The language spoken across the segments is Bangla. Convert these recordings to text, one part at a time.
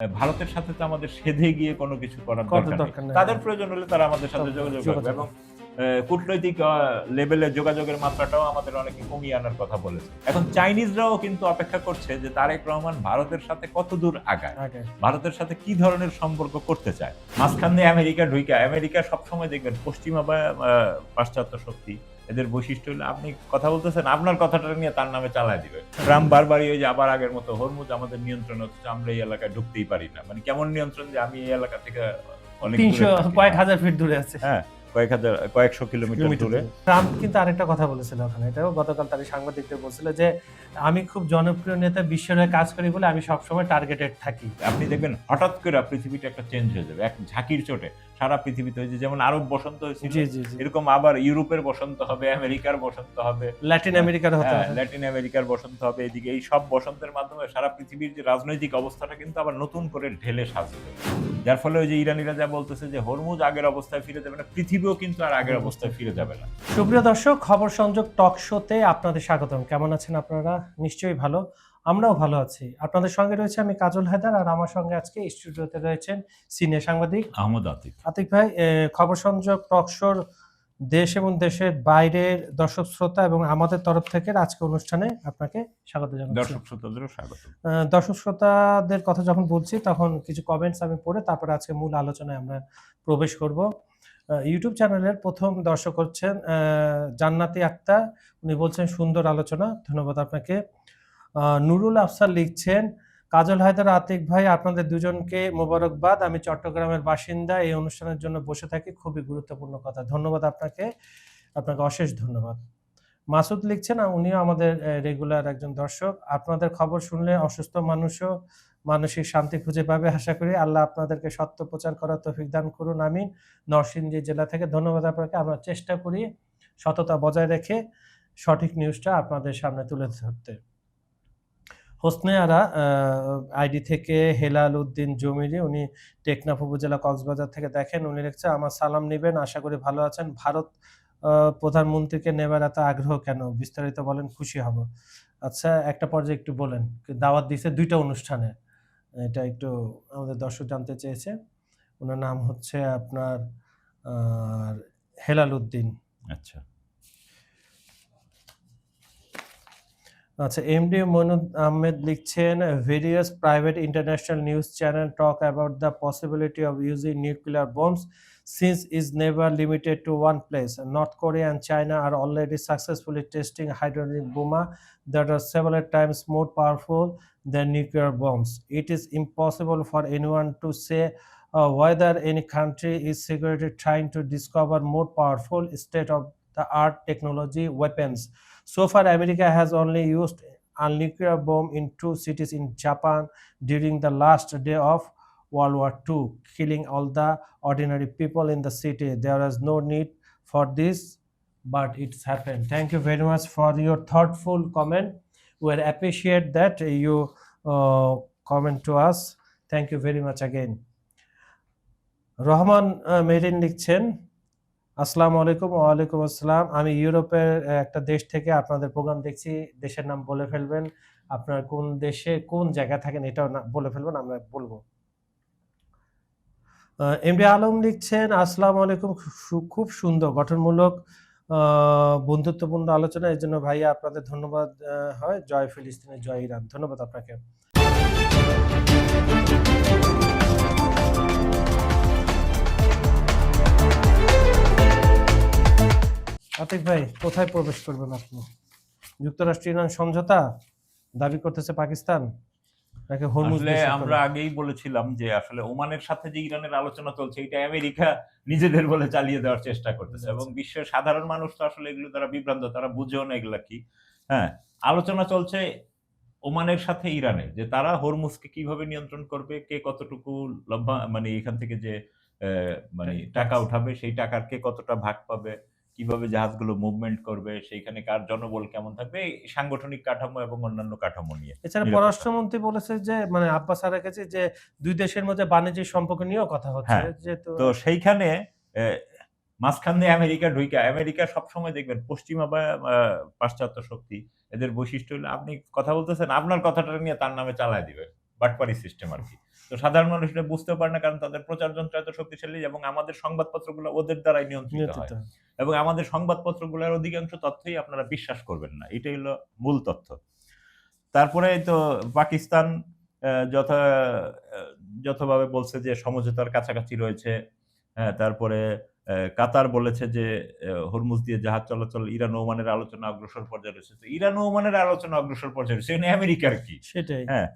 ভারতের সাথে তো আমাদের সেধে গিয়ে কোনো কিছু করার দরকার নেই। তাদের প্রয়োজন হলে তারা আমাদের সাথে যোগাযোগ করবে এবং কূটনৈতিক লেভেলে যোগাযোগের মাত্রাটাও আমাদের অনেকে কমিয়ে আনার কথা বলেছে। এখন চাইনিজরাও কিন্তু অপেক্ষা করছে যে তারেক রহমান ভারতের সাথে কতদূর আগায়। ভারতের সাথে কি ধরনের সম্পর্ক করতে চায়। মাঝখান দিয়ে আমেরিকা ঢুইকা, আমেরিকা সবসময় দেখবেন পশ্চিমা বা পাশ্চাত্য শক্তি এদের বৈশিষ্ট্য হলো আপনি কথা বলতেছেন, আপনার কথাটা নিয়ে তার নামে চালায় দিবে। ট্রাম্প বারবারই ওই যে আবার আগের মতো হরমুজ আমাদের নিয়ন্ত্রণ হচ্ছে, আমরা এই এলাকায় ঢুকতেই পারি না। মানে কেমন নিয়ন্ত্রণ যে আমি এই এলাকা থেকে অনেক ৩০০ কয়েক হাজার ফিট দূরে আছে। হ্যাঁ, কয়েকশো কিলোমিটার দূরে। ট্রাম্প কিন্তু আরেকটা কথা বলেছিল ওখানে, এটাও গতকাল তার সাংবাদিকদের বলছিল যে আমি খুব জনপ্রিয় নেতা, বিশ্বের হয়ে কাজ করি বলে আমি সবসময় টার্গেটেড থাকি। আপনি দেখবেন হঠাৎ করে পৃথিবীটা একটা চেঞ্জ হয়ে যাবে এক ঝাঁকির চোটে। সারা পৃথিবীতে হয়েছে, যেমন আরব বসন্ত হয়েছিল এরকম আবার ইউরোপের বসন্ত হবে, আমেরিকার বসন্ত হবে, ল্যাটিন আমেরিকার হতে হবে, ল্যাটিন আমেরিকার বসন্ত হবে। এদিকে এই সব বসন্তের মাধ্যমে সারা পৃথিবীর যে রাজনৈতিক অবস্থাটা কিন্তু আবার নতুন করে ঢেলে সাজবে। যার ফলে ওই যে ইরানিরা যা বলতেছে যে হরমুজ আগের অবস্থায় ফিরে যাবে না, পৃথিবীও কিন্তু আর আগের অবস্থায় ফিরে যাবে না। সুপ্রিয় দর্শক, খবর সংযোগ টক শোতে আপনাদের স্বাগতম। কেমন আছেন আপনারা? নিশ্চয়ই ভালো, আমরাও ভালো আছি। আপনাদের সঙ্গে রয়েছে আমি কাজল হায়দার, আর আমার সঙ্গে আজকে স্টুডিওতে রয়েছেন সিনিয়র সাংবাদিক আহমদ আতিক। আতিক ভাই, খবর সংযোগ টক শোর দেশ এবং দেশের বাইরের দর্শক শ্রোতা এবং আমাদের তরফ থেকে আজকে অনুষ্ঠানে আপনাকে স্বাগত জানাচ্ছি। দর্শক শ্রোতাদেরও স্বাগত। দর্শক শ্রোতাদের কথা যখন বলছি তখন কিছু কমেন্টস আমি পড়ে তারপরে আজকে মূল আলোচনায় আমরা প্রবেশ করব। ইউটিউব চ্যানেলের প্রথম দর্শক হচ্ছেন জান্নাতি আক্তার, উনি বলছেন সুন্দর আলোচনা, ধন্যবাদ আপনাকে। নুরুল আফসার লিখছেন, কাজল হায়দার, আতিক ভাই, আপনাদের দুজনকে মোবারকবাদ। আমি চট্টগ্রামের বাসিন্দা, এই অনুষ্ঠানের জন্য বসে থাকি, খুবই গুরুত্বপূর্ণ কথা। ধন্যবাদ আপনাকে, আপনাকে অশেষ ধন্যবাদ। মাসুদ লিখছেন, উনিও আমাদের রেগুলার একজন দর্শক, আপনাদের খবর শুনলে অসুস্থ মানুষও মানসিক শান্তি খুঁজে পাবে আশা করি। আল্লাহ আপনাদেরকে সত্য প্রচার করার তৌফিক দান করুন, আমিন। নরসিংদী জেলা থেকে ধন্যবাদ আপনাকে। আমরা চেষ্টা করি সততা বজায় রেখে সঠিক নিউজটা আপনাদের সামনে তুলে ধরতে। হোসনে আরা আইডি থেকে হেলাল উদ্দিন জমিরি, উনি টেকনাফ উপজেলা কক্সবাজার থেকে দেখেন, উনি লিখছে, আমার সালাম নেবেন, আশা করি ভালো আছেন। ভারত প্রধানমন্ত্রীকে নেবার এত আগ্রহ কেন, বিস্তারিত বলেন, খুশি হব। আচ্ছা, একটা পর্যায়ে একটু বলেন, দাওয়াত দিয়েছে 2টা অনুষ্ঠানে, এটা একটু আমাদের দর্শক জানতে চেয়েছে। ওনার নাম হচ্ছে আপনার হেলাল উদ্দিন। আচ্ছা আচ্ছা, এমডি মইনুদ আহমেদ লিখছেন, various private international news channel talk about the possibility of using nuclear bombs since is never limited to one place. North Korea and China are already successfully testing hydrogen bomber that are several times more powerful than nuclear bombs. It is impossible for anyone to say whether any country is secretly trying to discover more powerful state-of-the-art technology weapons. So far, America has only used a nuclear bomb in 2 cities in Japan during the last day of World War II, killing all the ordinary people in the city. There is no need for this, but it's happened. Thank you very much for your thoughtful comment. We appreciate that you comment to us. Thank you very much again. Rahman marine লিখছেন, আসসালামু আলাইকুম। ওয়ালাইকুম আসসালাম। আমি ইউরোপের একটা দেশ থেকে আপনাদের প্রোগ্রাম দেখছি। দেশের নাম বলে ফেলবেন, আপনার কোন দেশে কোন জায়গায় থাকেন এটাও বলে ফেলবেন, আমরা বলবো। এমডি আলম লিখছেন, আসসালামু আলাইকুম, খুব সুন্দর গঠনমূলক বন্ধুত্বপূর্ণ আলোচনা, এর জন্য ভাইয়া আপনাদের ধন্যবাদ হয়। জয় ফিলিস্তিনে, জয় ইরান। ধন্যবাদ আপনাকে। আতিক ভাই, কোথায় প্রবেশ করবেন আপনি? যুক্তরাষ্ট্র ইরান সমঝোতা দাবি করতেছে পাকিস্তান, নাকি হরমুজ? আমরা আগেই বলেছিলাম যে আসলে ওমানের সাথে যে ইরানের আলোচনা চলছে এটা আমেরিকা নিজেদের বলে চালিয়ে দেওয়ার চেষ্টা করতেছে এবং বিশ্বের সাধারণ মানুষ তো আসলে এগুলো দ্বারা বিভ্রান্ত, তারা বুঝেও না এগুলা কি। হ্যাঁ, আলোচনা চলছে ওমানের সাথে ইরানের, যে তারা হরমুজকে কিভাবে নিয়ন্ত্রণ করবে, কে কতটুকু মানে এখান থেকে যে মানে টাকা উঠাবে, সেই টাকার কে কতটা ভাগ পাবে, কিভাবে জাহাজগুলো মুভমেন্ট করবে, সেইখানে কার জনবল কেমন থাকবে, সাংগঠনিক কাঠামো এবং অন্যান্য কাঠামো নিয়ে। এছাড়া পররাষ্ট্রমন্ত্রী বলেছে যে মানে আব্বাস আরাগচি যে 2 দেশের মধ্যে বাণিজ্যিক সম্পর্ক নিয়েও কথা হচ্ছে। তো সেইখানে মাঝখান দিয়ে আমেরিকা ঢুইকা, আমেরিকা সবসময় দেখবেন পশ্চিমা বা পাশ্চাত্য শক্তি এদের বৈশিষ্ট্য হলো আপনি কথা বলতেছেন, আপনার কথাটা নিয়ে তার নামে চালায় দিবে, বাটপারি সিস্টেম আর কি। তো সাধারণ মানুষ এটা বুঝতেও পারে না, কারণ তাদের প্রচার যন্ত্র এত শক্তিশালী এবং আমাদের সংবাদপত্রগুলো ওদের দ্বারাই নিয়ন্ত্রিত হয়, এবং আমাদের সংবাদপত্রগুলোর অধিকাংশ তথ্যই আপনারা বিশ্বাস করবেন না, এটাই হলো মূল তথ্য। তারপরে তো পাকিস্তান যথাভাবে বলছে যে সমঝোতার কাছাকাছি রয়েছে। তারপরে কাতার বলেছে যে হরমুজ দিয়ে জাহাজ চলাচল, ইরান ও ওমানের আলোচনা অগ্রসর পর্যায়ে রয়েছে। তো ইরান ও ওমানের আলোচনা অগ্রসর পর্যায়ে রয়েছে, এখানে আমেরিকার কি? সেটাই। হ্যাঁ,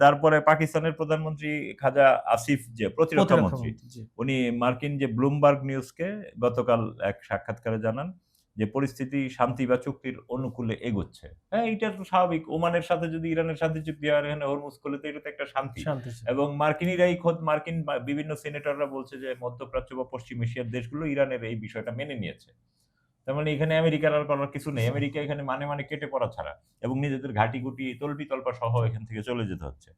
তারপরে পাকিস্তানের প্রধানমন্ত্রী খাজা আসিফ যে প্রতিরক্ষা মন্ত্রী, উনি মার্কিন যে ব্লুমবার্গ নিউজকে গতকাল এক সাক্ষাৎকারে জানান যে পরিস্থিতি শান্তি বা চুক্তির অনুকূলে এগোচ্ছে। হ্যাঁ, এটা তো স্বাভাবিক। ওমানের সাথে যদি ইরানের শান্তি চুক্তি হয়, এখানে হরমুজ করলে তো এটা তো একটা শান্তি। এবং মার্কিনিরাই খোদ মার্কিন বিভিন্ন সিনেটররা বলছে যে মধ্যপ্রাচ্য বা পশ্চিম এশিয়ার দেশগুলো ইরানের এই বিষয়টা মেনে নিয়েছে। তার মানে এখানে আমেরিকার আর করার কিছু নেই। আমেরিকা এখানে মানে কেটে পড়া ছাড়া, এবং নিজেদের ঘাঁটি-গুটি তল্পি-তল্পা সহ এখান থেকে চলে যেতে হচ্ছে।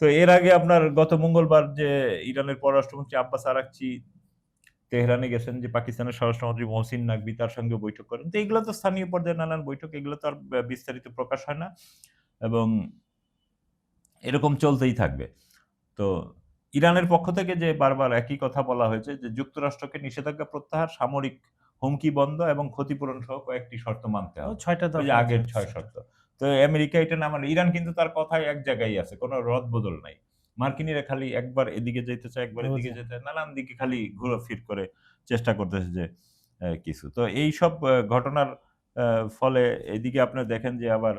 তো এর আগে আপনার গত মঙ্গলবার যে ইরানের পররাষ্ট্রমন্ত্রী আব্বাস আরাকচি তেহরানে গেছেন, যে পাকিস্তানের স্বরাষ্ট্রমন্ত্রী মহসিন নাকভি তার সঙ্গে বৈঠক করেন। তো এগুলো তো স্থানীয় পর্যায়ে নানান বৈঠক, এগুলো তো আর বিস্তারিত প্রকাশ হয় না, এবং এরকম চলতেই থাকবে। তো ইরানের পক্ষ থেকে যে বারবার একই কথা বলা হয়েছে যে যুক্তরাষ্ট্রকে নিষেধাজ্ঞা প্রত্যাহার, সামরিক হুমকি বন্ধ এবং ক্ষতিপূরণ সহ কয়েকটি শর্ত মানতে হবে। ওই যে আগের ৬ শর্ত। তো আমেরিকা এটা না মানে, ইরান কিন্তু তার কথায় এক জায়গায় আছে, কোনো রদবদল নাই। মার্কিনিরা খালি একবার এদিকে যেতে চায়, একবার এদিকে যেতে চায়, নানান দিকে খালি ঘুরোফির করে চেষ্টা করতেছে যে কিছু। তো এইসব ঘটনার ফলে এদিকে আপনি দেখেন যে আবার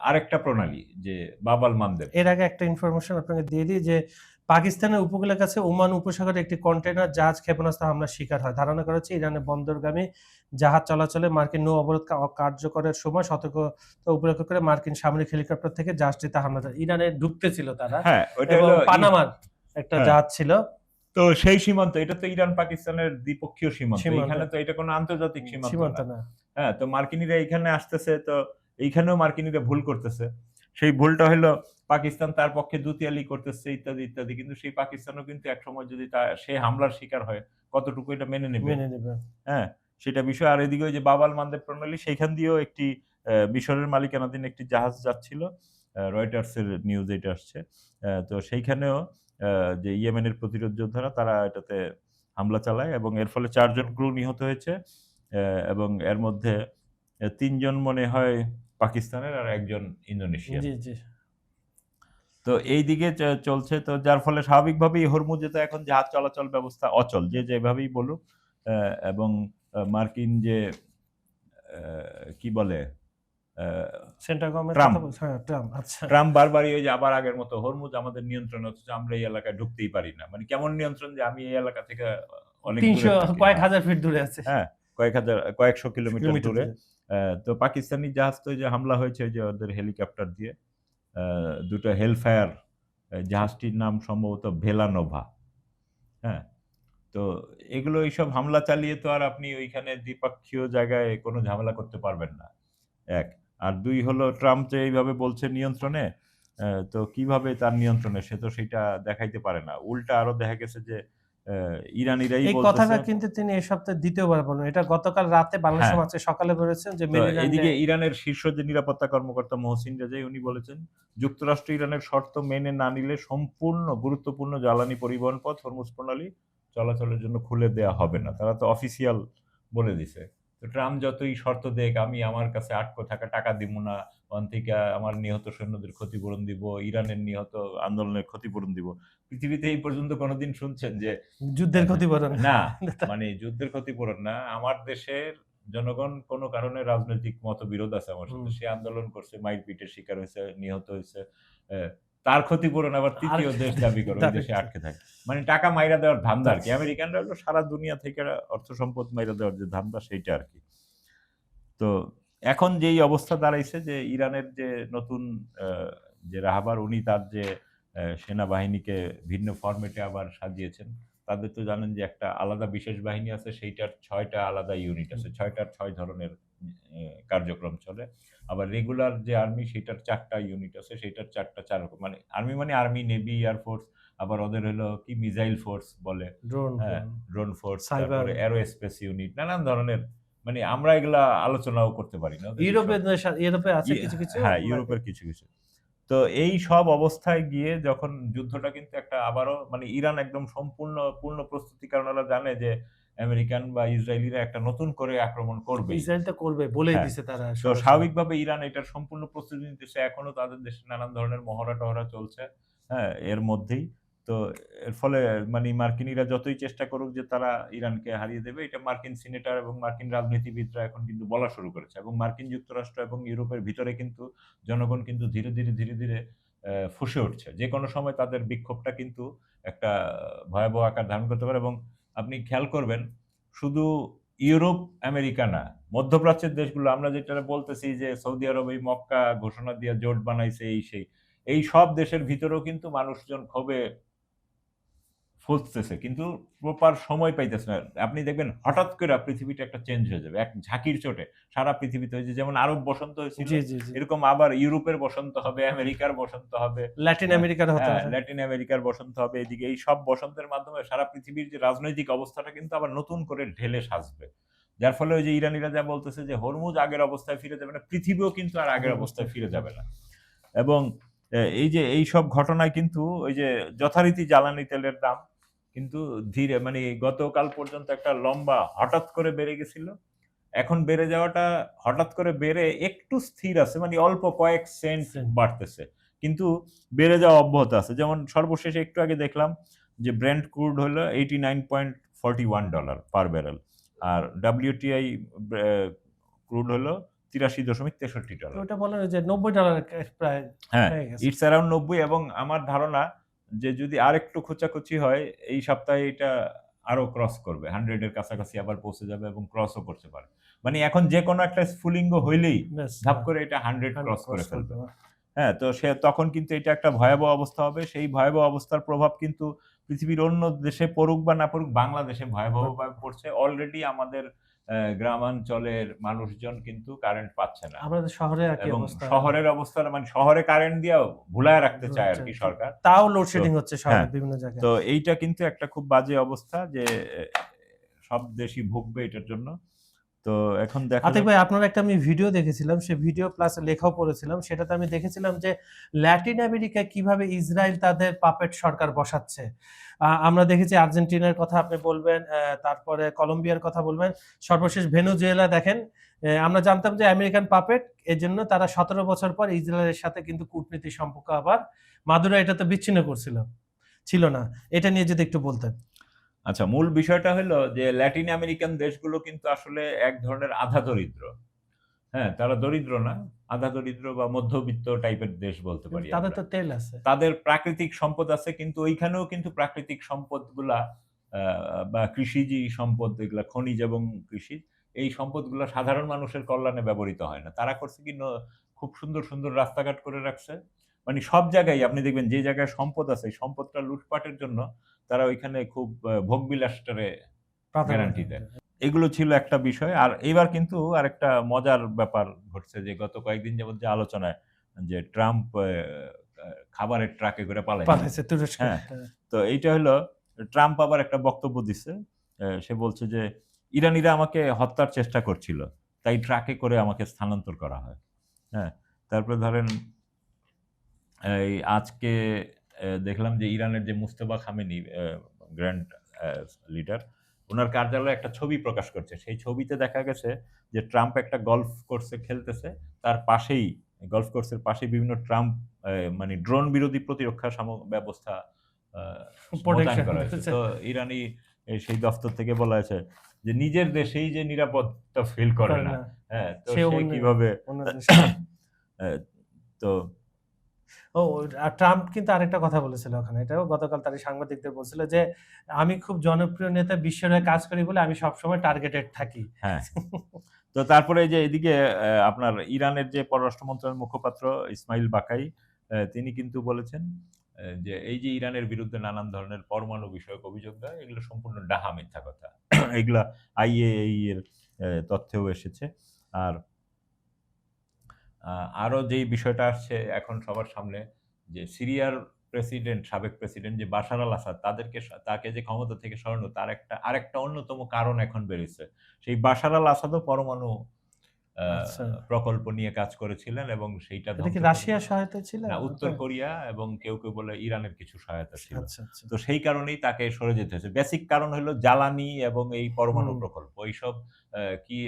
আরেকটা প্রণালী যে বাব আল মানদেব। এর আগে একটা ইনফরমেশন আপনাকে দিয়ে দিই যে পাকিস্তানের উপকূলের কাছে ওমান উপসাগরে একটি কন্টেইনার জাহাজ ক্ষেপণাস্ত্র হামলার শিকার হয়। ধারণা করা হচ্ছে ইরানের বন্দরগামী জাহাজ চলাচলে মার্কিন নৌ অবরোধ কার্যকরের সময় সতর্কতা উপলক্ষ করে মার্কিন সামরিক হেলিকপ্টার থেকে জাহাজটিতে হামলা চালায়। ইরানে ঢুকতেছিল তারা। হ্যাঁ, ওটা এবং হলো পানামার একটা জাহাজ ছিল। তো সেই সীমান্ত, এটা তো ইরান পাকিস্তানের দ্বিপক্ষীয় সীমান্ত। এখানে তো এটা কোনো আন্তর্জাতিক সীমান্ত না। হ্যাঁ, তো মার্কিনিরা এখানে আসতেছে, তো এইখানেও মার্কিনিরা ভুল করতেছে। সেই ভুলটা হলো পাকিস্তান তার পক্ষে দুতিয়ালি করতেছে ইত্যাদি ইত্যাদি, কিন্তু সেই পাকিস্তানও কিন্তু একসময় যদি সে হামলার শিকার হয়, কতটুকু এটা মেনে নেবে। হ্যাঁ, সেটা বিষয়। আর এদিকে ওই যে বাব আল মানদেব প্রণালী, সেইখান দিয়েও একটি মিশরের মালিকানাধীন একটি জাহাজ যাচ্ছিল, রয়টার্সের নিউজ এটা আসছে। তো সেইখানেও যে ইয়েমেনের প্রতিরোধ যোদ্ধারা তারা এটাতে হামলা চালায়, এবং এর ফলে ৪ জন ক্রু নিহত হয়েছে, এবং এর মধ্যে ৩ জন মনে হয় পাকিস্তানের আর ১ জন ইন্দোনেশিয়ার। তো এই দিকে চলছে, তো যার ফলে স্বাভাবিকভাবেই হরমুজে তো এখন জাহাজ চলাচল ব্যবস্থা অচল, যে যেভাবেই বলুক। এবং মার্কিন যে কি বলে ট্রাম্প বারবারই ওই যে আবার আগের মতো হরমুজ আমাদের নিয়ন্ত্রণে, অথচ আমরা এই এলাকায় ঢুকতেই পারি না। মানে কেমন নিয়ন্ত্রণ যে আমি এই এলাকা থেকে অনেক কয়েক হাজার ফিট দূরে আছে। হ্যাঁ, কয়েকশো কিলোমিটার দূরে। তো পাকিস্তানি জাহাজ তো যে হামলা হয়েছে ওই যে ওদের হেলিকপ্টার দিয়ে, দুটো হেলফায়ার, জাহাজটির নাম সম্ভবত ভেলানোভা। হ্যাঁ, তো এগুলো এইসব হামলা চালিয়ে তো আর আপনি ওইখানে দ্বিপক্ষীয় জায়গায় কোনো ঝামেলা করতে পারবেন না, এক। আর ২ হলো ট্রাম্প যে এইভাবে বলছে নিয়ন্ত্রণে, তো কিভাবে তার নিয়ন্ত্রণে সে তো সেটা দেখাইতে পারে না। উল্টা আরো দেখা গেছে যে ইরানিরাই বলতেছে। এই কথাটা কিন্তু তিনি এই সপ্তাহে দ্বিতীয়বার বললেন। এটা গতকাল রাতে বাংলাদেশ সময় আজকে সকালে বলেছেন যে এদিকে ইরানের শীর্ষ যে নিরাপত্তা কর্মকর্তা মহসিন রেজাই উনি বলেছেন যুক্তরাষ্ট্র ইরানের শর্ত মেনে না নিলে সম্পূর্ণ গুরুত্বপূর্ণ জ্বালানি পরিবহন পথ হরমুজ প্রণালী চলাচলের জন্য খুলে দেয়া হবে না। তারা তো অফিসিয়াল বলে দিছে। তো ট্রাম্প যতই শর্ত দেখ, আমি আমার কাছে আটকো থাকা টাকা দিব না, ওখান থেকে আমার নিহত সৈন্যদের ক্ষতিপূরণ দিব, ইরানের নিহত আন্দোলনের ক্ষতিপূরণ দিব। পৃথিবীতে এই পর্যন্ত কোনোদিন শুনছেন যে যুদ্ধের ক্ষতিপূরণ? না, মানে যুদ্ধের ক্ষতিপূরণ না। আমার দেশের জনগণ কোনো কারণে রাজনৈতিক মতবিরোধ আছে আমার সাথে, সে আন্দোলন করছে, মারপিটের শিকার হয়েছে, নিহত হয়েছে, তার ক্ষতিপূরণ আবার তৃতীয় দেশ দাবি করে ওই দেশে আটকে থাকে। মানে টাকা মাইরা দেওয়ার ধান্দা আর কি। আমেরিকানরা হলো সারা দুনিয়া থেকে অর্থ সম্পদ মাইরা দেওয়ার যে ধান্দা, সেইটা আর কি। তো এখন যেই অবস্থা দাঁড়াইছে যে ইরানের যে নতুন যে রাহাবার, উনি তার যে সেনাবাহিনীকে ভিন্ন ফরম্যাটে আবার সাজিয়েছেন। তাদের তো জানেন যে একটা আলাদা বিশেষ বাহিনী আছে, সেইটার ৬টা আলাদা ইউনিট আছে, ৬টার ৬ ধরনের কার্যক্রম চলে। আবার রেগুলার যে আর্মি, সেটার ৪টা ইউনিট আছে, সেটার ৪টা ৪ রকম। মানে আর্মি মানে আর্মি, নেভি, এয়ারফোর্স, আবার ওদের হলো কি মিসাইল ফোর্স বলে, ড্রোন ফোর্স, তারপরে অ্যারোস্পেস ইউনিট, নানান ধরনের। মানে আমরা এগুলা আলোচনাও করতে পারি না। ইউরোপে আছে কিছু কিছু। হ্যাঁ, ইউরোপের কিছু কিছু। তো এই সব অবস্থায় গিয়ে যখন যুদ্ধটা কিন্তু একটা আবারও মানে ইরান একদম পূর্ণ প্রস্তুতি, কারণ ওরা জানে যে আমেরিকান বা ইসরায়েলিরা একটা নতুন করে আক্রমণ করবে, ইসরায়েল তো করবে বলেই হ্যাঁ। দিছে তারা তো স্বাভাবিকভাবে ইরান এটার সম্পূর্ণ প্রস্তুতি নিতেছে, এখনো তাদের দেশে নানান ধরনের মহড়া টহরা চলছে, হ্যাঁ, এর মধ্যেই। তো এর ফলে মানে মার্কিনীরা যতই চেষ্টা করুক যে তারা ইরানকে হারিয়ে দেবে, এটা মার্কিন সিনেটর এবং মার্কিন রাজনীতিবিদরা এখন কিন্তু বলা শুরু করেছে, এবং মার্কিন যুক্তরাষ্ট্র এবং ইউরোপের ভিতরে কিন্তু জনগণ কিন্তু ধীরে ধীরে ফুঁসে উঠছে। যে কোনো সময় তাদের বিক্ষোভটা কিন্তু একটা ভয়াবহ আকার ধারণ করতে পারে। এবং আপনি খেয়াল করবেন, শুধু ইউরোপ আমেরিকা না, মধ্যপ্রাচ্যের দেশগুলো আমরা যেটা বলতেছি যে সৌদি আরব এই মক্কা ঘোষণা দিয়ে জোট বানাইছে, এই সব দেশের ভিতরেও কিন্তু মানুষজন ক্ষোভে ফুসতেছে, কিন্তু প্রপার সময় পাইতেছে না। আপনি দেখবেন হঠাৎ করে পৃথিবীটা একটা চেঞ্জ হয়ে যাবে এক ঝাঁকির চোটে সারা পৃথিবীতে হয়েছে। যেমন আরব বসন্ত হয়েছিল, এরকম আবার ইউরোপের বসন্ত হবে, আমেরিকার বসন্ত হবে, ল্যাটিন আমেরিকার হতে হবে, ল্যাটিন আমেরিকার বসন্ত হবে। এদিকে এই সব বসন্তের মাধ্যমে সারা পৃথিবীর যে রাজনৈতিক অবস্থাটা কিন্তু আবার নতুন করে ঢেলে সাজবে। যার ফলে ওই যে ইরানিরা যা বলতেছে যে হরমুজ আগের অবস্থায় ফিরে যাবে না, পৃথিবীও কিন্তু আর আগের অবস্থায় ফিরে যাবে না। এবং এই যে এই সব ঘটনায় কিন্তু ওই যে যথারীতি জ্বালানি তেলের দাম কিন্তু ধীরে মানে গতকাল পর্যন্ত একটা লম্বা হঠাৎ করে বেড়ে গেছিল, এখন বেড়ে যাওয়াটা হঠাৎ করে বেড়ে একটু স্থির আছে, মানে অল্প কয়েক সেন্ট বাড়তেছে, কিন্তু বেড়ে যাওয়া অব্যাহত আছে। যেমন সর্বশেষে একটু আগে দেখলাম যে ব্রেন্ট ক্রুড হলো $89.41 পার ব্যারেল, আর WTI ক্রুড হলো $83.63। ওটা বলে যে $90 প্রায়, হ্যাঁ, ইটস অ্যারাউন্ড 90। এবং আমার ধারণা যে যদি আরেকটু খোঁচাখুচি হয় এই সপ্তাহে এটা আরো ক্রস করবে, 100 এর কাছাকাছি আবার পৌঁছে যাবে এবং ক্রসও করতে পারে। মানে এখন যে কোনো একটা স্ফুলিঙ্গ হইলেই ধাপ করে এটা 100 ক্রস করে ফেলবে। হ্যাঁ, তো সে তখন কিন্তু এটা একটা ভয়াবহ অবস্থা হবে। সেই ভয়াবহ অবস্থার প্রভাব কিন্তু পৃথিবীর অন্য দেশে পড়ুক বা না পড়ুক, বাংলাদেশে ভয়াবহভাবে পড়ছে। অলরেডি আমাদের গ্রামাঞ্চলের মানুষজন কিন্তু কারেন্ট পাচ্ছে না। আমাদের শহরে একই এবং অবস্থা, শহরের অবস্থা মানে শহরে কারেন্ট দিয়েও ভুলায় রাখতে চায় আর কি সরকার, তাও লোডশেডিং হচ্ছে শহরে বিভিন্ন জায়গায়। তো এইটা কিন্তু একটা খুব বাজে অবস্থা যে সব দেশই ভুগবে এটার জন্য। তো এখন দেখা আতিক ভাই, আপনার একটা আমি ভিডিও দেখেছিলাম, সেই ভিডিও প্লাস লেখাও পড়েছিলাম, সেটাতে আমি দেখেছিলাম যে ল্যাটিন আমেরিকায় কিভাবে ইসরায়েল তাদের পাপেট সরকার বসাচ্ছে। আমরা দেখেছি আর্জেন্টিনার কথা আপনি বলবেন, তারপরে কলম্বিয়ার কথা বলবেন, সর্বশেষ ভেনেজুয়েলা দেখেন। আমরা জানতাম যে আমেরিকান পাপেট, এর জন্য তারা 17 বছর পর ইসরায়েলের সাথে কিন্তু কূটনীতিক সম্পর্ক আবার মাদুরা এটা তো বিচ্ছিন্ন ছিল না। এটা নিয়ে যদি একটু বলতেন। আচ্ছা, মূল বিষয়টা হলো যে ল্যাটিন আমেরিকান দেশগুলো কিন্তু আসলে এক ধরনের আধা দরিদ্র। হ্যাঁ, তারা দরিদ্র না, আধা দরিদ্র বা মধ্যবিত্ত টাইপের দেশ বলতে পারি। তাদের তো তেল আছে, তাদের প্রাকৃতিক সম্পদ আছে, কিন্তু ওইখানেও কিন্তু প্রাকৃতিক সম্পদগুলা বা কৃষিজি সম্পদ, এগুলা খনিজ এবং কৃষি, এই সম্পদগুলা সাধারণ মানুষের কল্যাণে ব্যবহৃত হয় না। তারা করছে কি, খুব সুন্দর সুন্দর রাস্তাঘাট করে রাখছে। মানে সব জায়গায় আপনি দেখবেন যে জায়গায় সম্পদ আছে, সম্পদটা লুটপাটের জন্য তারা ওইখানে খুব ভোগবিলাসটারে গ্যারান্টি দেয়। এগুলো ছিল একটা বিষয়। আর এবার কিন্তু আরেকটা মজার ব্যাপার ঘটছে যে গত কয়েকদিন যাবত যে আলোচনায় যে ট্রাম্প খাবারের ট্রাকে করে পালাইছে তুরস্কে। হ্যাঁ, তো এইটা হলো ট্রাম্প আবার একটা বক্তব্য দিচ্ছে। সে বলছে যে ইরানিরা আমাকে হত্যার চেষ্টা করছিল, তাই ট্রাকে করে আমাকে স্থানান্তর করা হয়। হ্যাঁ, তারপরে ধরেন এই আজকে দেখলাম যে ইরানের যে মুস্তাফা খামেনি গ্র্যান্ড লিডার, ওনার কার্যালয়ে একটা ছবি প্রকাশ করছে। সেই ছবিতে দেখা গেছে যে ট্রাম্প একটা গলফ কোর্সে খেলতেছে, তার পাশেই গলফ কোর্সের পাশেই বিভিন্ন ট্রাম্প মানে ড্রোন বিরোধী প্রতিরক্ষা ব্যবস্থা মোতায়েন করা হয়েছে। তো ইরানি সেই দফতর থেকে বলা হয়েছে যে নিজের দেশেই যে নিরাপত্তা ফিল করে না, হ্যাঁ, তো সে কিভাবে। তো আর ট্রাম্প কিন্তু আরেকটা কথা বলেছিল ওখানে, এটাও গতকাল তার সাংবাদিকদের বলছিল যে আমি খুব জনপ্রিয় নেতা, বিশ্বের হয়ে কাজ করি বলে আমি সবসময় টার্গেটেড থাকি। হ্যাঁ, তো তারপরে যে এদিকে আপনার ইরানের যে পররাষ্ট্র মন্ত্রণালয়ের মুখপাত্র ইসমাইল বাকাই, তিনি কিন্তু বলেছেন যে এই যে ইরানের বিরুদ্ধে নানান ধরনের পরমাণু বিষয়ক অভিযোগ দেয়, এগুলো সম্পূর্ণ ডাহা মিথ্যা কথা। এগুলা IAEA এর তথ্যেও এসেছে। আর আরো যেই বিষয়টা আসছে এখন সবার সামনে, যে সিরিয়ার সাবেক প্রেসিডেন্ট যে বাশার আল আসাদ, তাকে যে ক্ষমতা থেকে সরানো, তার আরেকটা অন্যতম কারণ এখন বেরিয়েছে। সেই বাশার আল আসাদও পরমাণু আচ্ছা। প্রকল্প নিয়ে কাজ করেছিলেন এবং সেইটা এটা কি ধ্বংস রাশিয়ার সহায়তা ছিল? না, উত্তর কোরিয়া এবং কেউ বলে ইরানের কিছু সহায়তা ছিল। আচ্ছা, আচ্ছা। তো সেই কারণেই তাকে সরে যেতে হয়েছে। বেসিক কারণ হলো জ্বালানি এবং এই পরমাণু হুম। প্রকল্প। এইসব কি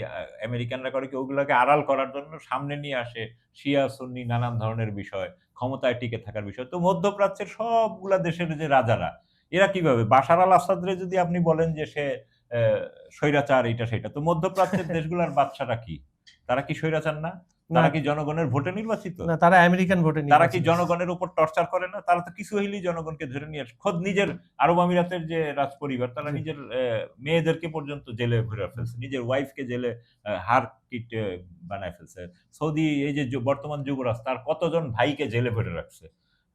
আমেরিকানরা করে কি ওগুলোকে আড়াল করার জন্য সামনে নিয়ে আসে শিয়া সুন্নি নানান ধরনের বিষয়, ক্ষমতায় টিকে থাকার বিষয়। তো মধ্যপ্রাচ্যের সবগুলা দেশের যে রাজারা, এরা কিভাবে বাশার আল আসাদরে যদি আপনি বলেন যে সে স্বৈরাচার এইটা সেটা। তো মধ্যপ্রাচ্যের দেশগুলার বাদশারা কি? তারা কি স্বৈরাচার না? না, তারা কি জনগণের ভোটে নির্বাচিত? না তারা আমেরিকান ভোটে তারা কি নির্বাচিত। জনগণের উপর টর্চার করে না? তারা তো কিছু হইলেই জনগণকে ধরে নিয়ে আসে। খোদ নিজের আরব আমিরাতের যে রাজপরিবার তারা জি। নিজের মেয়েদেরকে পর্যন্ত জেলে ভরে ফেলছে। নিজের ওয়াইফকে জেলে হাড় কিটে বানায় ফেলছে। সৌদি এই যে বর্তমান যুবরাজ তার কতজন ভাইকে জেলে ভরে রাখছে।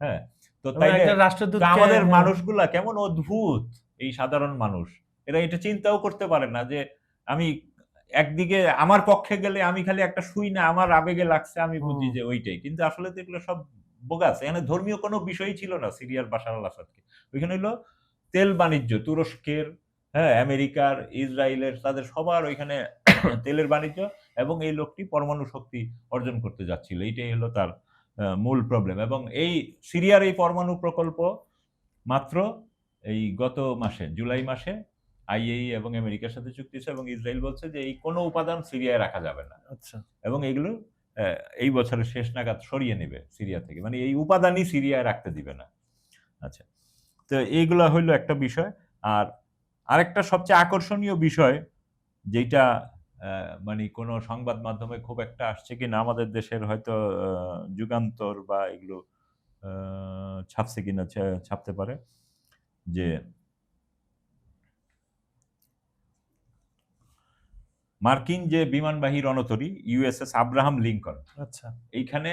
হ্যাঁ? তো এবং তাইলে একটা তো রাষ্ট্রদূতকে আমাদের হ্যাঁ, মানুষগুলা কেমন অদ্ভুত এই সাধারণ মানুষ। এরা এটা চিন্তাও করতে পারে না যে আমি একদিকে আমার পক্ষে গেলে আমি খালি একটা শুই না, আমার আবেগে লাগছে আমি বুঝি হুম, যে ওইটাই। কিন্তু আসলে তো এগুলো সব বোগাস। এখানে ধর্মীয় কোনো বিষয়ই ছিল না সিরিয়ার বাশার আল আসাদকে। ওইখানে হইলো তেল বাণিজ্য তুরস্কের, হ্যাঁ, আমেরিকার, ইসরায়েলের তাদের সবার ওইখানে তেলের বাণিজ্য এবং এই লোকটি পরমাণু শক্তি অর্জন করতে যাচ্ছিল। এইটাই হলো তার মূল প্রবলেম এবং এই সিরিয়ার এই পরমাণু প্রকল্প মাত্র এই গত মাসে জুলাই মাসে আইএই এবং আমেরিকার সাথে চুক্তি হয়েছে এবং ইসরায়েল বলছে যে এই কোন উপাদান সিরিয়ায় রাখা যাবে না। আচ্ছা। এবং এগুলো এই বছরের শেষ নাগাদ সরিয়ে নেবে সিরিয়া থেকে। মানে এই উপাদানই সিরিয়ায় রাখতে দিবে না। আচ্ছা। তো এইগুলা হইল একটা বিষয়। আর আরেকটা সবচেয়ে আকর্ষণীয় বিষয় যেইটা মানে কোন সংবাদ মাধ্যমে খুব একটা আসছে কিনা আমাদের দেশের হয়তো যুগান্তর বা এগুলো আ ছাপছে কিনা ছাপতে পারে। যে মার্কিন যে বিমানবাহী রণতরী ইউএসএস আব্রাহাম লিংকন আচ্ছা। এইখানে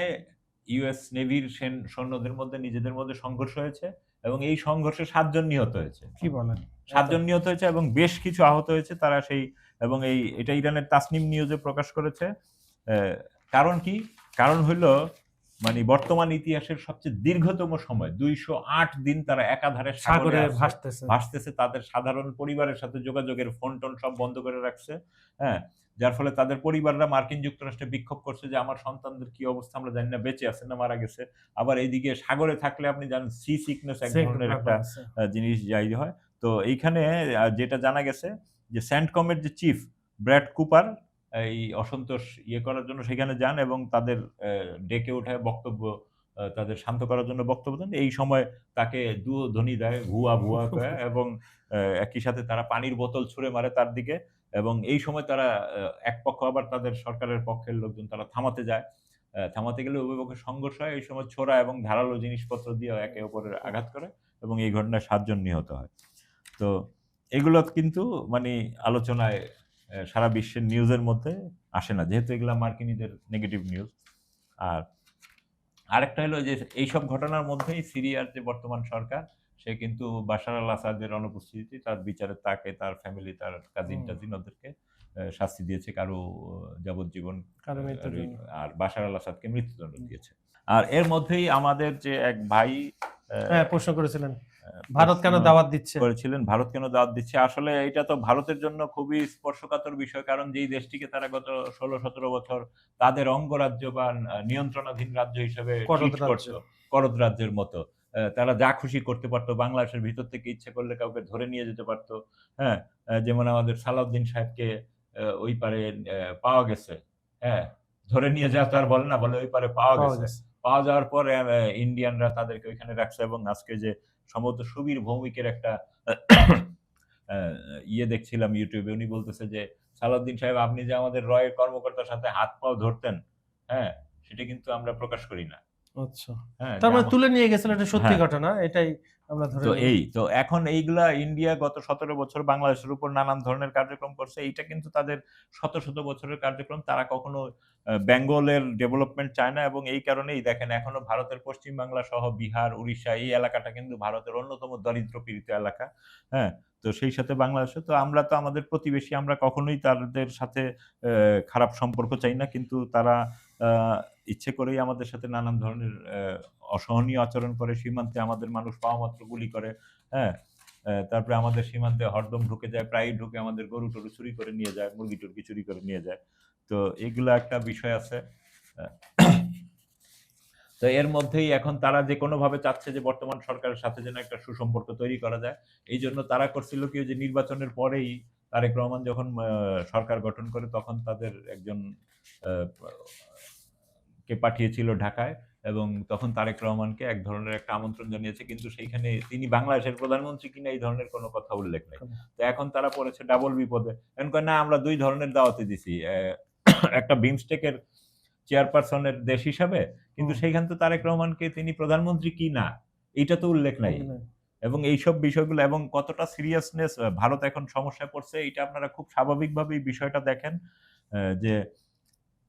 ইউএস নেভির সৈন্যদের মধ্যে নিজেদের মধ্যে সংঘর্ষ হয়েছে এবং এই সংঘর্ষে ৭ জন নিহত হয়েছে। কি বলেন? ৭ জন নিহত হয়েছে এবং বেশ কিছু আহত হয়েছে। তারা সেই এবং এটা ইরানের তাসনিম নিউজে প্রকাশ করেছে। অ্যা কারণ কি? কারণ হইল মানে বর্তমান ইতিহাসের সবচেয়ে দীর্ঘতম সময় ২০৮ দিন তারা একাধারে সাগরে সাগরে আছে, ভাসতেছে। ভাসতেছে। তাদের সাধারণ পরিবারের সাথে যোগাযোগের ফোন-টোন সব বন্ধ করে রাখছে। হ্যাঁ? যার ফলে তাদের পরিবাররা মার্কিন যুক্তরাষ্ট্রে বিক্ষোভ করছে যে, "আমার সন্তানদের কি অবস্থা আমরা জানি না বেঁচে আছে না মারা গেছে।" আবার এইদিকে সাগরে থাকলে আপনি জানেন সি সিকনেস এক সেক ধরনের ব্যাপার একটা আছে। জিনিস যাই হয়। তো এইখানে যেটা জানা গেছে যে সেন্টকমের যে চিফ ব্র্যাড কুপার এই অসন্তোষ করার জন্য সেখানে যান এবং তাদের ডেকে ওঠায় বক্তব্য তাদের শান্ত করার জন্য বক্তব্য দেন। এই সময় তাকে ধ্বনি দেয় ভুয়া, ভুয়া কয়ে এবং একই সাথে তারা পানির বোতল ছুঁড়ে মারে তার দিকে এবং এই সময় তারা এক পক্ষ আবার তাদের সরকারের পক্ষের লোকজন তারা থামাতে যায়। থামাতে গেলে উভয় পক্ষের সংঘর্ষ হয়। এই সময় ছোরা এবং ধারালো জিনিসপত্র দিয়ে একে অপরের আঘাত করে এবং এই ঘটনায় ৭ জন নিহত হয়। তো এগুলো কিন্তু মানে আলোচনায় সারা বিশ্বের নিউজের মধ্যে আসে না। যেহেতু এগুলা মার্কিনীদের নেগেটিভ নিউজ। আর আরেকটা হলো যে এইসব ঘটনার মধ্যেই সিরিয়ার যে বর্তমান সরকার সে কিন্তু বাশার আল আসাদের অনুপস্থিতিতে তার বিচারে তাকে, তার ফ্যামিলি, তার হুম, কাজিন-টাজিন ওদেরকে শাস্তি দিয়েছে। কারো যাবজ্জীবন কারো মৃত্যুর জন্য। আর বাশার আল আসাদকে মৃত্যুদণ্ড দিয়েছে। আর এর মধ্যেই আমাদের যে এক ভাই হ্যাঁ, প্রশ্ন করেছিলেন। ভারত কেন প্রশ্ন দাওয়াত দিচ্ছে? করেছিলেন ভারত কেন দাওয়াত দিচ্ছে? আসলে এটা তো ভারতের জন্য খুবই স্পর্শকাতর বিষয়। কারণ যেই দেশটিকে তারা গত ১৬-১৭ বছর তাদের অঙ্গরাজ্য বা নিয়ন্ত্রণাধীন রাজ্য হিসেবে করদ ট্রিট রাজ্য। করত, করদ রাজ্যের মতো। তারা যা খুশি করতে পারত। বাংলাদেশের ভিতর থেকে ইচ্ছে করলে কাউকে ধরে নিয়ে যেতে পারত। হ্যাঁ? যেমন আমাদের সালাউদ্দিন সাহেবকে ওই পারে পাওয়া গেছে। হ্যাঁ? ধরে নিয়ে যাওয়া তো আর বলে না, বলে ওই পারে পাওয়া পাওয়া গেছে। গেছে। পাওয়া যাওয়ার পর ইন্ডিয়ানরা তাদেরকে ওইখানে রাখছে এবং আজকে যে সম্ভবত সুবীর ভৌমিকের একটা আ দেখছিলাম YouTube এ। উনি বলতেছে যে, "সালাউদ্দিন সাহেব আপনি যে আমাদের রয়ের কর্মকর্তার সাথে হাত পাও ধরতেন, হ্যাঁ? সেটা কিন্তু আমরা প্রকাশ করি না।" আচ্ছা। হ্যাঁ? তার যে মানে তুলে নিয়ে গেছেন এটা সত্যি হ্যাঁ। ঘটনা। এটাই আমরা ধরে তো নিই। তো এখন এইগুলা ইন্ডিয়া গত ১৭ বছর বাংলাদেশের উপর নানান ধরনের কার্যক্রম করছে। এইটা কিন্তু তাদের শত, শত বছরের কার্যক্রম। তারা কখনো বেঙ্গলের ডেভেলপমেন্ট চায় না এবং এই কারণেই দেখেন এখনো ভারতের পশ্চিম বাংলা সহ বিহার, উড়িষ্যা এই এলাকাটা কিন্তু ভারতের অন্যতম দরিদ্র পীড়িত এলাকা। হ্যাঁ? তো সেই সাথে বাংলাদেশে তো আমরা তো আমাদের প্রতিবেশী আমরা কখনোই তাদের সাথে খারাপ সম্পর্ক চাই না। কিন্তু তারা আ ইচ্ছে করেই আমাদের সাথে নানান ধরনের অসহনীয় আচরণ করে। সীমান্তে আমাদের মানুষ পাওয়ামাত্র গুলি করে। হ্যাঁ? তারপরে আমাদের সীমান্তে হরদম ঢুকে যায়। প্রায়ই ঢুকে আমাদের গরু-টরু চুরি করে নিয়ে যায়, মুরগি-টুরগি চুরি করে নিয়ে যায়। তো এগুলো একটা বিষয় আছে। তো এর মধ্যেই এখন তারা যে কোনো ভাবে চাচ্ছে যে বর্তমান সরকারের সাথে যেন একটা সুসম্পর্ক তৈরি করা যায়। এই জন্য তারা করছিল কি, যে নির্বাচনের পরেই তারেক রহমান যখন সরকার গঠন করে তখন তাদের একজন কে পাঠিয়েছিল ঢাকায়, এবং তখন তারেক রহমানকে এক ধরনের একটা আমন্ত্রণ জানিয়েছে, কিন্তু সেইখানে তিনি বাংলাদেশের প্রধানমন্ত্রী কিনা এই ধরনের কোনো কথা উল্লেখ নেই। তো এখন তারা পড়েছে ডাবল বিপদে। এখন কয় না, আমরা 2 ধরনের দাওয়াতে দিছি, একটা বিমস্টেকের চেয়ারপারসনের দেশ হিসাবে, কিন্তু সেইখান তো তারেক রহমানকে তিনি প্রধানমন্ত্রী কি না এটা তো উল্লেখ নাই। এবং এইসব বিষয়গুলো এবং কতটা সিরিয়াসনেস ভারত এখন সমস্যায় পড়ছে, এটা আপনারা খুব স্বাভাবিকভাবেই বিষয়টা দেখেন, যে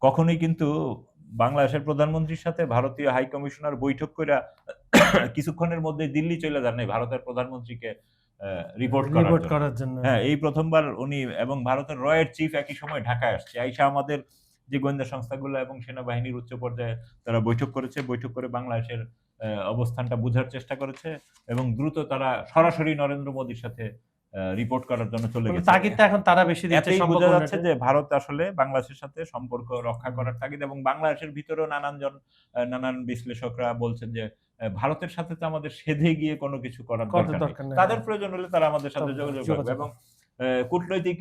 কখনোই কিন্তু বাংলাদেশের প্রধানমন্ত্রীর সাথে ভারতীয় হাই কমিশনার বৈঠক কইরা কিছুক্ষণের মধ্যে দিল্লি চলে যান নাই ভারতের প্রধানমন্ত্রীকে রিপোর্ট করার জন্য। হ্যাঁ, এই প্রথমবার উনি এবং ভারতের রয়ের চিফ একই সময় ঢাকায় আসছে। আইসা আমাদের যে গোয়েন্দা সংস্থাগুলো এবং সেনাবাহিনীর উচ্চ পর্যায়ে তারা বৈঠক করেছে, বৈঠক করে বাংলাদেশের অবস্থানটা বোঝার চেষ্টা করেছে, এবং দ্রুত তারা সরাসরি নরেন্দ্র মোদীর সাথে রিপোর্ট করার জন্য চলে গেছে। তাগিদটা এখন তারা বেশি দিচ্ছে, এতেই বোঝা যাচ্ছে যে ভারত আসলে বাংলাদেশের সাথে সম্পর্ক রক্ষা করার তাগিদ, এবং বাংলাদেশের ভিতরেও নানান বিশ্লেষকরা বলছেন যে ভারতের সাথে তো আমাদের সেধে গিয়ে কোনো কিছু করার দরকার নেই। তাদের প্রয়োজন হলে তারা আমাদের সাথে যোগাযোগ করবে, এবং কূটনৈতিক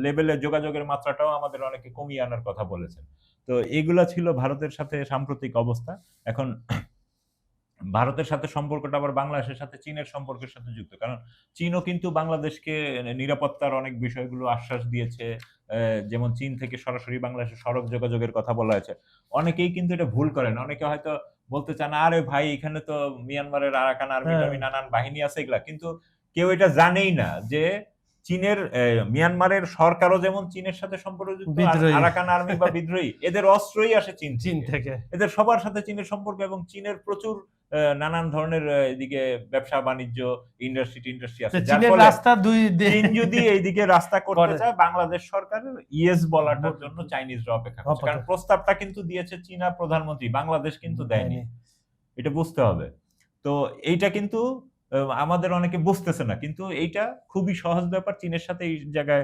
লেভেলে যোগাযোগের মাত্রাটাও আমাদের অনেকে কমিয়ে আনার কথা বলেছেন। তো এগুলা ছিল ভারতের সাথে সাম্প্রতিক অবস্থা। এখন ভারতের সাথে সম্পর্কটা আবার বাংলাদেশের সাথে চীনের সম্পর্কের সাথে যুক্ত, কারণ চীনও কিন্তু বাংলাদেশকে নিরাপত্তার অনেক বিষয়গুলো আশ্বাস দিয়েছে। যেমন চীন থেকে সরাসরি বাংলাদেশের সড়ক যোগাযোগের কথা বলা হয়েছে। অনেকেই কিন্তু এটা ভুল করেন, অনেকে হয়তো বলতে চান, আরে ভাই এখানে তো মিয়ানমারের আরাকান আর্মি নানান বাহিনী আছে, এগুলা কিন্তু কেউ এটা জানেই না যে চীনের মিয়ানমারের সরকারও যেমন চীনের সাথে সম্পর্কযুক্ত, আরাকান আর্মি বা বিদ্রোহী এদের অস্ত্রই আসে চীন থেকে। এদের সবার সাথে চীনের সম্পর্ক, এবং চীনের প্রচুর নানান ধরনের এদিকে ব্যবসা বাণিজ্য ইন্ডাস্ট্রি আছে, যার ফলে চীন যদি এইদিকে রাস্তা করতে চায়, বাংলাদেশ সরকারের ইয়েস বলাটার জন্য চাইনিজরা অপেক্ষা করছে, কারণ প্রস্তাবটা কিন্তু দিয়েছে চীনা প্রধানমন্ত্রী, বাংলাদেশ কিন্তু দেয়নি, এটা বুঝতে হবে। তো এইটা কিন্তু আমাদের অনেকে বুঝতেছে না, কিন্তু এইটা খুবই সহজ ব্যাপার। চীনের সাথে এই জায়গায়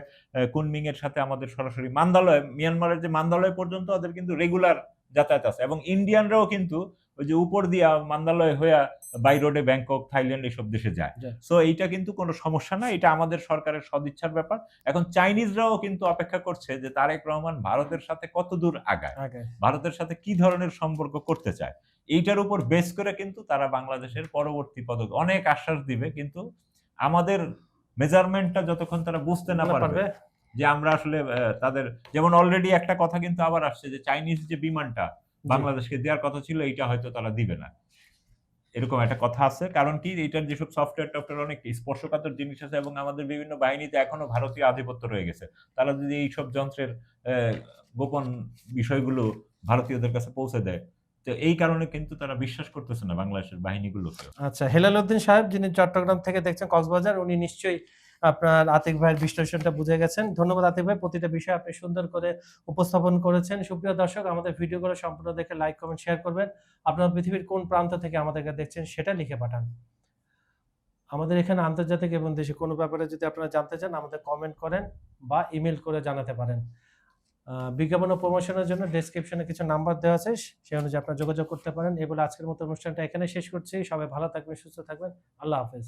কুনমিং এর সাথে আমাদের সরাসরি মান্দালয়, মিয়ানমারের যে মান্দালয় পর্যন্ত ওদের কিন্তু রেগুলার যাতায়াত আছে, এবং ইন্ডিয়ানরাও কিন্তু ওই যে উপর দিয়া মান্দালয় হইয়া বাই রোডে ব্যাংকক, থাইল্যান্ড এসব দেশে যায়। সো এইটা কিন্তু কোনো সমস্যা না, এটা আমাদের সরকারের সদিচ্ছার ব্যাপার। এখন চাইনিজরাও কিন্তু অপেক্ষা করছে যে তারেক রহমান ভারতের সাথে কত দূর আগায়, ভারতের সাথে কি ধরনের সম্পর্ক করতে চায়, এইটার উপর বেস করে কিন্তু তারা বাংলাদেশের পরবর্তী পদক্ষেপ অনেক আশ্বাস দিবে, কিন্তু আমাদের মেজারমেন্টটা যতক্ষণ তারা বুঝতে না পারবে যে আমরা আসলে তাদের, যেমন অলরেডি একটা কথা কিন্তু আবার আসছে যে চাইনিজ যে বিমানটা বাংলাদেশকে দেওয়ার কথা ছিল, এইটা হয়তো তারা দিবে না, এরকম একটা কথা আছে। কারণ কি, এইটার যেসব সফটওয়্যার অনেক স্পর্শকাতর জিনিস আছে, এবং আমাদের বিভিন্ন বাহিনীতে এখনো ভারতীয় আধিপত্য রয়ে গেছে। তারা যদি এইসব যন্ত্রের গোপন বিষয়গুলো ভারতীয়দের কাছে পৌঁছে দেয়, তো এই কারণে কিন্তু তারা বিশ্বাস করতেছে না বাংলাদেশের বাহিনীগুলোকে। আচ্ছা, হেলাল উদ্দিন সাহেব যিনি চট্টগ্রাম থেকে দেখছেন কক্সবাজার, উনি নিশ্চয়ই আপনার আতিক ভাইয়ের বিশ্লেষণটা বুঝে গেছেন। ধন্যবাদ আতিক ভাই, প্রতিটা বিষয় আপনি সুন্দর করে উপস্থাপন করেছেন। সুপ্রিয় দর্শক, আমাদের ভিডিওগুলো সম্পূর্ণ দেখে লাইক, কমেন্ট, শেয়ার করবেন। আপনারা পৃথিবীর কোন প্রান্ত থেকে আমাদেরকে দেখছেন সেটা লিখে পাঠান। আমাদের এখানে আন্তর্জাতিক এবং দেশে কোনো ব্যাপারে যদি আপনারা জানতে চান, আমাদের কমেন্ট করেন বা ইমেল করে জানাতে পারেন। বিজ্ঞাপন ও প্রমোশনের জন্য ডেসক্রিপশনে কিছু নাম্বার দেওয়া আছে, সেই অনুযায়ী আপনারা যোগাযোগ করতে পারেন। এই বলে আজকের মতো অনুষ্ঠানটা এখানে শেষ করছি। সবাই ভালো থাকবেন, সুস্থ থাকবেন। আল্লাহ হাফেজ।